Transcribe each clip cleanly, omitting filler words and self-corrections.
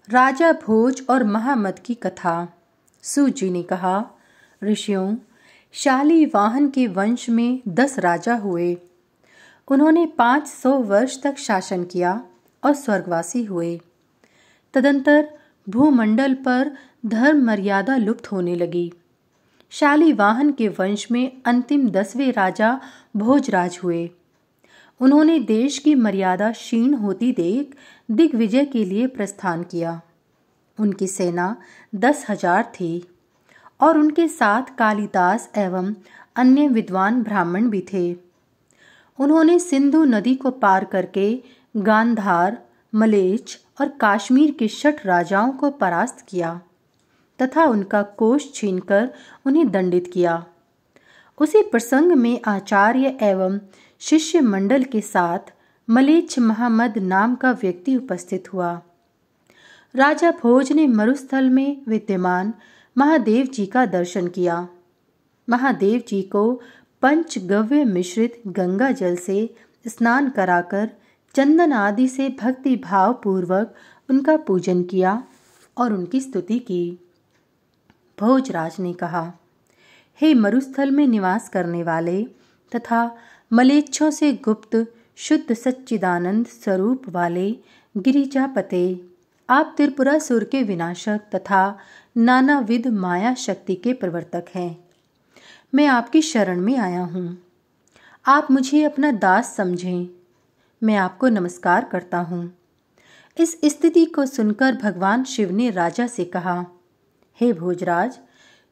राजा भोज और महामद की कथा। सूत जी ने कहा, ऋषियों, शालीवाहन के वंश में 10 राजा हुए। उन्होंने 500 वर्ष तक शासन किया और स्वर्गवासी हुए। तदंतर भूमंडल पर धर्म मर्यादा लुप्त होने लगी। शालीवाहन के वंश में अंतिम 10वें राजा भोजराज हुए। उन्होंने देश की मर्यादा क्षीण होती देख दिग्विजय के लिए प्रस्थान किया। उनकी सेना 10,000 थी और उनके साथ कालिदास एवं अन्य विद्वान ब्राह्मण भी थे। उन्होंने सिंधु नदी को पार करके गांधार, मलेच्छ और कश्मीर के 6 राजाओं को परास्त किया तथा उनका कोष छीनकर उन्हें दंडित किया। उसी प्रसंग में आचार्य एवं शिष्य मंडल के साथ मलेच्छ महामद नाम का व्यक्ति उपस्थित हुआ। राजा भोज ने मरुस्थल में विद्यमान महादेव जी का दर्शन किया। महादेव जी को पंचगव्य मिश्रित गंगा जल से स्नान कराकर चंदन आदि से भक्ति भाव पूर्वक उनका पूजन किया और उनकी स्तुति की। भोजराज ने कहा, हे मरुस्थल में निवास करने वाले तथा मलेच्छों से गुप्त शुद्ध सच्चिदानंद स्वरूप वाले गिरिजापते, आप त्रिपुरासुर के विनाशक तथा नानाविध माया शक्ति के प्रवर्तक हैं। मैं आपकी शरण में आया हूँ। आप मुझे अपना दास समझें। मैं आपको नमस्कार करता हूँ। इस स्थिति को सुनकर भगवान शिव ने राजा से कहा, हे भोजराज,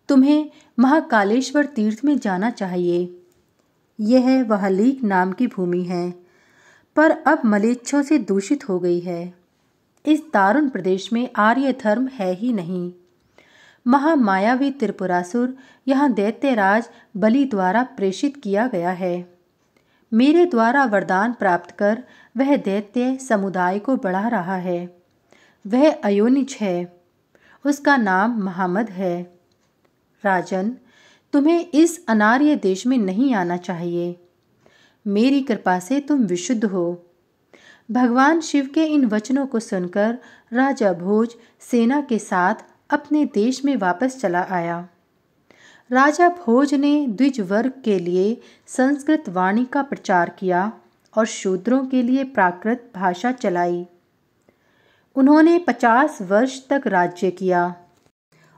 तुम्हें महाकालेश्वर तीर्थ में जाना चाहिए। यह वहलीक नाम की भूमि है, पर अब मलेच्छों से दूषित हो गई है। इस दारुण प्रदेश में आर्य धर्म है ही नहीं। महामायावी त्रिपुरासुर यहाँ दैत्यराज बलि द्वारा प्रेषित किया गया है। मेरे द्वारा वरदान प्राप्त कर वह दैत्य समुदाय को बढ़ा रहा है। वह अयोनिज है। उसका नाम महामद है। राजन, तुम्हें इस अनार्य देश में नहीं आना चाहिए। मेरी कृपा से तुम विशुद्ध हो। भगवान शिव के इन वचनों को सुनकर राजा भोज सेना के साथ अपने देश में वापस चला आया। राजा भोज ने द्विज वर्ग के लिए संस्कृत वाणी का प्रचार किया और शूद्रों के लिए प्राकृत भाषा चलाई। उन्होंने 50 वर्ष तक राज्य किया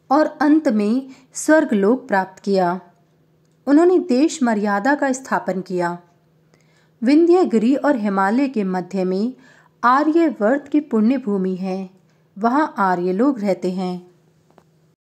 और अंत में स्वर्गलोक प्राप्त किया। उन्होंने देश मर्यादा का स्थापन किया। विंध्यगिरि और हिमालय के मध्य में आर्यवर्त की पुण्य भूमि है। वहाँ आर्य लोग रहते हैं।